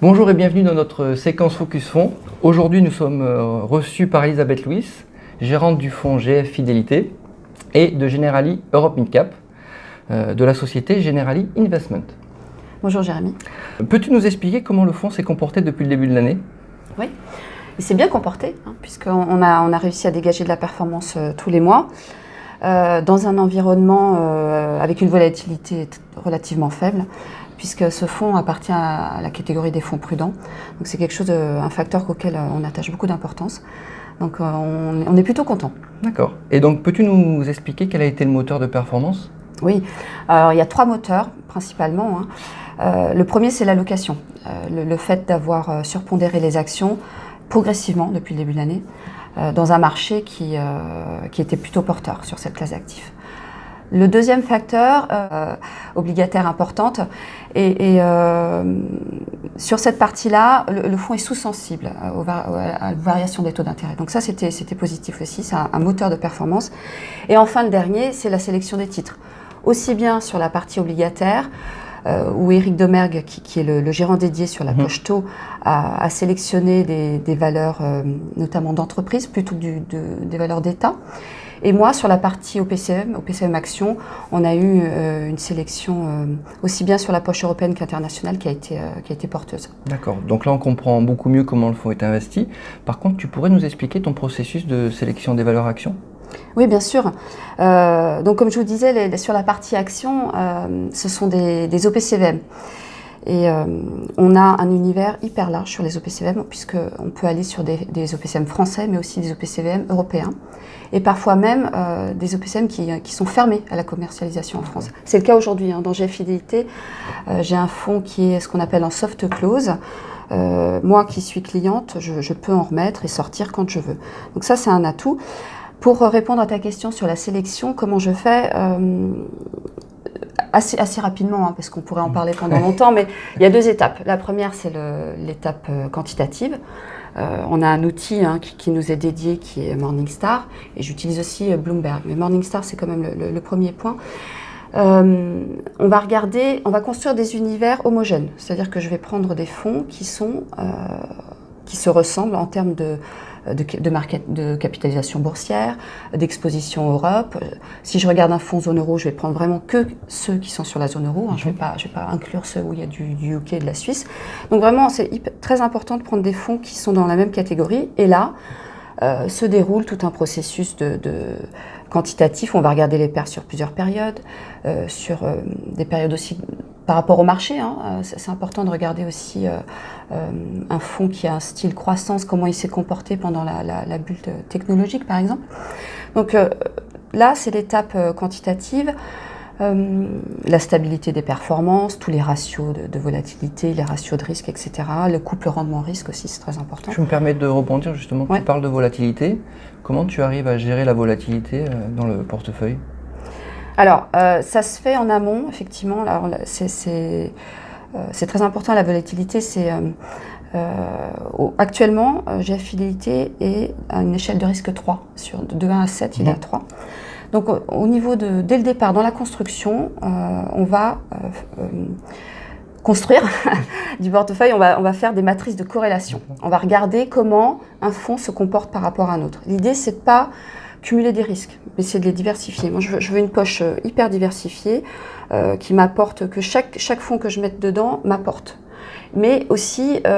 Bonjour et bienvenue dans notre séquence Focus Fonds. Aujourd'hui, nous sommes reçus par Elisabeth Louis, gérante du fonds GF Fidélité et de Generali Europe Mid-Cap, de la société Generali Investment. Bonjour Jérémy. Peux-tu nous expliquer comment le fonds s'est comporté depuis le début de l'année? Oui, il s'est bien comporté, puisqu'on a réussi à dégager de la performance tous les mois, dans un environnement avec une volatilité relativement faible, puisque ce fonds appartient à la catégorie des fonds prudents. Donc c'est quelque chose, un facteur auquel on attache beaucoup d'importance. Donc on est plutôt content. D'accord. Et donc peux-tu nous expliquer quel a été le moteur de performance? Oui, alors il y a 3 moteurs principalement. Le premier, c'est l'allocation. Le fait d'avoir surpondéré les actions progressivement depuis le début de l'année dans un marché qui était plutôt porteur sur cette classe d'actifs. Le deuxième facteur, obligataire importante, et sur cette partie-là, le fonds est sous-sensible à la variation des taux d'intérêt. Donc ça, c'était positif aussi, c'est un moteur de performance. Et enfin, le dernier, c'est la sélection des titres. Aussi bien sur la partie obligataire, où Éric Domergue, qui est le gérant dédié sur la poche taux, a sélectionné des valeurs, notamment d'entreprise, plutôt que des valeurs d'État. Et moi, sur la partie OPCM Action, on a eu une sélection aussi bien sur la poche européenne qu'internationale qui a été porteuse. D'accord. Donc là, on comprend beaucoup mieux comment le fonds est investi. Par contre, tu pourrais nous expliquer ton processus de sélection des valeurs actions? Oui, bien sûr. Donc, comme je vous disais, sur la partie action, ce sont des OPCVM. Et on a un univers hyper large sur les OPCVM, puisqu'on peut aller sur des OPCVM français, mais aussi des OPCVM européens. Et parfois même des OPCVM qui sont fermés à la commercialisation en France. C'est le cas aujourd'hui. Dans GF Fidélité, j'ai un fonds qui est ce qu'on appelle en soft close. Moi qui suis cliente, je peux en remettre et sortir quand je veux. Donc ça, c'est un atout. Pour répondre à ta question sur la sélection, comment je fais assez rapidement, parce qu'on pourrait en parler pendant longtemps, mais il y a 2 étapes. La première, c'est l'étape quantitative. On a un outil qui nous est dédié, qui est Morningstar, et j'utilise aussi Bloomberg. Mais Morningstar, c'est quand même le premier point. On va construire des univers homogènes, c'est-à-dire que je vais prendre des fonds qui se ressemblent en termes de capitalisation boursière, d'exposition Europe. Si je regarde un fonds zone euro, je vais prendre vraiment que ceux qui sont sur la zone euro. Je vais pas inclure ceux où il y a du UK et de la Suisse. Donc vraiment, c'est très important de prendre des fonds qui sont dans la même catégorie. Et là, se déroule tout un processus de quantitatif. On va regarder les pertes sur plusieurs périodes, sur des périodes aussi par rapport au marché. C'est important de regarder aussi un fonds qui a un style croissance, comment il s'est comporté pendant la bulle technologique, par exemple. Donc là, c'est l'étape quantitative. La stabilité des performances, tous les ratios de volatilité, les ratios de risque, etc. Le couple rendement-risque aussi, c'est très important. Je me permets de rebondir justement, Ouais. Tu parles de volatilité. Comment tu arrives à gérer la volatilité dans le portefeuille? Alors, ça se fait en amont, effectivement. Alors, c'est très important, la volatilité. Actuellement, GF Fidélité est à une échelle de risque 3. De 1 à 7, il est à 3. Donc, au niveau dès le départ, dans la construction, on va construire du portefeuille, on va faire des matrices de corrélation. On va regarder comment un fonds se comporte par rapport à un autre. L'idée, c'est de pas cumuler des risques, mais c'est de les diversifier. Moi, je veux une poche hyper diversifiée qui m'apporte, que chaque fonds que je mette dedans m'apporte. Mais aussi, il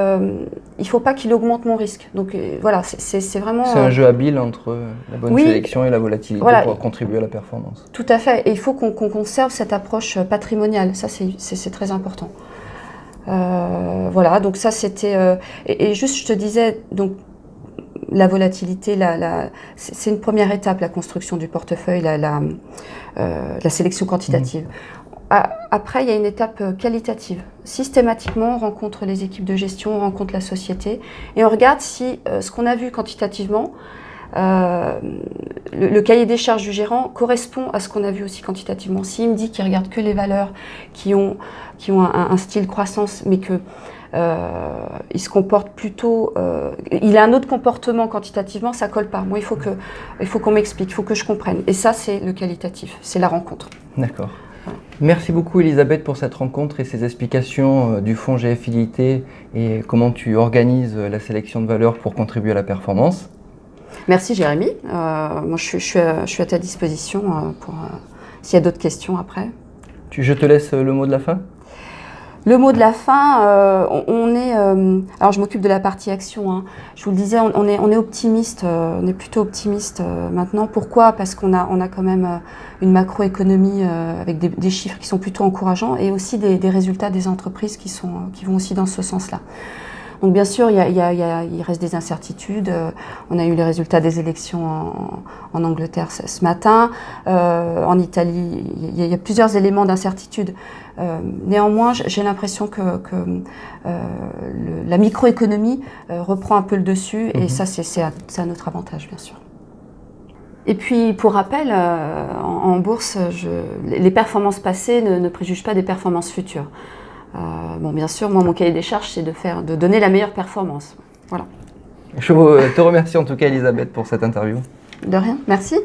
ne faut pas qu'il augmente mon risque. Donc voilà, c'est vraiment... C'est un jeu habile entre la bonne sélection et la volatilité pour contribuer à la performance. Tout à fait. Et il faut qu'on conserve cette approche patrimoniale. Ça, c'est très important. Voilà, donc ça, c'était... et juste, je te disais... donc la volatilité, c'est une première étape, la construction du portefeuille, la sélection quantitative. Après, il y a une étape qualitative. Systématiquement, on rencontre les équipes de gestion, on rencontre la société et on regarde si ce qu'on a vu quantitativement, le cahier des charges du gérant correspond à ce qu'on a vu aussi quantitativement. S'il me dit qu'il regarde que les valeurs qui ont un style croissance, mais que il se comporte plutôt, il a un autre comportement quantitativement, ça colle pas. Moi, il faut qu'on m'explique, il faut que je comprenne. Et ça, c'est le qualitatif, c'est la rencontre. D'accord. Merci beaucoup Elisabeth pour cette rencontre et ces explications du fonds GF Fidélité et comment tu organises la sélection de valeurs pour contribuer à la performance. Merci Jérémy. Moi, je suis à ta disposition pour s'il y a d'autres questions après. Je te laisse le mot de la fin. Le mot de la fin, alors je m'occupe de la partie action, hein. Je vous le disais, on est optimiste, on est plutôt optimiste maintenant. Pourquoi? Parce qu'on a quand même une macroéconomie avec des chiffres qui sont plutôt encourageants et aussi des résultats des entreprises qui vont aussi dans ce sens-là. Donc bien sûr, il reste des incertitudes. On a eu les résultats des élections en Angleterre ce matin. En Italie, il y a plusieurs éléments d'incertitude. Néanmoins, j'ai l'impression que la microéconomie reprend un peu le dessus et ça, c'est à notre avantage, bien sûr. Et puis, pour rappel, en bourse, les performances passées ne préjugent pas des performances futures. Bon, bien sûr, moi, mon cahier des charges, c'est de donner la meilleure performance. Voilà. Je te remercie en tout cas, Elisabeth, pour cette interview. De rien, merci.